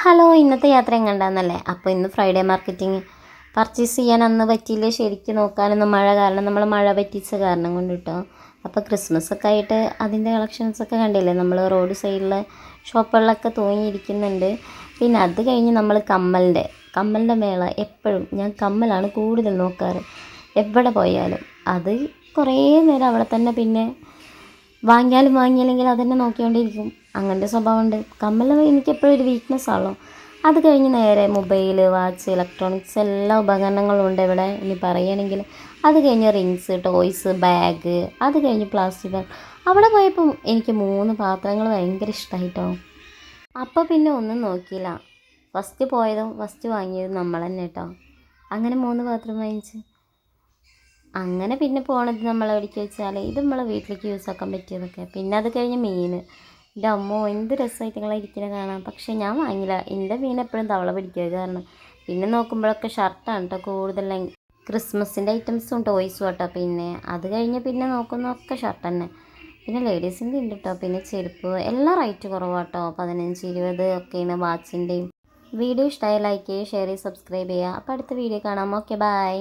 Hello, ഇന്നത്തെ യാത്ര എങ്ങണ്ടാന്നല്ലേ? അപ്പോൾ ഇന്ന് ഫ്രൈഡേ മാർക്കറ്റിംഗ് പർച്ചേസ് ചെയ്യാൻ അന്ന് പറ്റിയില്ല. ശരിക്കും നോക്കാനൊന്നും മഴ കാരണം നമ്മൾ മഴ പറ്റിച്ച കാരണം കൊണ്ട് കേട്ടോ. അപ്പോൾ ക്രിസ്മസൊക്കെ ആയിട്ട് അതിൻ്റെ കളക്ഷൻസൊക്കെ കണ്ടില്ലേ, നമ്മൾ റോഡ് സൈഡിലെ ഷോപ്പുകളിലൊക്കെ തൂങ്ങിയിരിക്കുന്നുണ്ട്. പിന്നെ അത് കഴിഞ്ഞ് നമ്മൾ കമ്മലിൻ്റെ മേള. എപ്പോഴും ഞാൻ കമ്മലാണ് കൂടുതൽ നോക്കാറ്, എവിടെ പോയാലും. അത് കുറേ നേരം അവിടെ തന്നെ, പിന്നെ വാങ്ങിയില്ലെങ്കിൽ അതന്നെ നോക്കിക്കൊണ്ടിരിക്കും. അങ്ങനത്തെ സ്വഭാവമുണ്ട്. കമ്മൽ എനിക്കെപ്പോഴും ഒരു വീക്ക്നെസ് ആണല്ലോ. അത് കഴിഞ്ഞ് നേരെ മൊബൈൽ, വാച്ച്, ഇലക്ട്രോണിക്സ് എല്ലാ ഉപകരണങ്ങളും ഉണ്ട് ഇവിടെ. ഇനി പറയുകയാണെങ്കിൽ അത് കഴിഞ്ഞ് റിങ്സ്, ടോയ്സ്, ബാഗ്, അത് കഴിഞ്ഞ് പ്ലാസ്റ്റിക് ബാഗ്. അവിടെ പോയപ്പോൾ എനിക്ക് 3 പാത്രങ്ങൾ ഭയങ്കര ഇഷ്ടമായിട്ടോ. അപ്പോൾ പിന്നെ ഒന്നും നോക്കിയില്ല, ഫസ്റ്റ് വാങ്ങിയതും നമ്മൾ തന്നെ കേട്ടോ. അങ്ങനെ 3 പാത്രം വാങ്ങിച്ച്. അങ്ങനെ പിന്നെ പോണത് നമ്മളെവിടേക്ക് വെച്ചാൽ ഇത് നമ്മളെ വീട്ടിലേക്ക് യൂസ് ആക്കാൻ പറ്റിയതൊക്കെ. പിന്നെ അത് കഴിഞ്ഞ് മീൻ, എൻ്റെ അമ്മോ എന്ത് രസമായിട്ട് നിങ്ങളെ ഇരിക്കുന്നത് കാണാം. പക്ഷേ ഞാൻ വാങ്ങില്ല, എൻ്റെ മീൻ എപ്പോഴും തവള പിടിക്കുക കാരണം. പിന്നെ നോക്കുമ്പോഴൊക്കെ ഷർട്ടാണ് കേട്ടോ കൂടുതൽ. ക്രിസ്മസിൻ്റെ ഐറ്റംസും ടോയ്സും കേട്ടോ. പിന്നെ അത് കഴിഞ്ഞ് പിന്നെ നോക്കുന്നതൊക്കെ ഷർട്ട് തന്നെ. പിന്നെ ലേഡീസിൻ്റെ ഉണ്ട് കേട്ടോ. പിന്നെ ചെരുപ്പ് എല്ലാം റേറ്റ് കുറവാട്ടോ, 15, 20 ഒക്കെയാണ് വാച്ചിൻ്റെയും. വീഡിയോ ഇഷ്ടമായി ലൈക്ക് ചെയ്യുക, ഷെയർ ചെയ്യുക, സബ്സ്ക്രൈബ് ചെയ്യുക. അപ്പോൾ അടുത്ത വീഡിയോ കാണാം. Okay, by.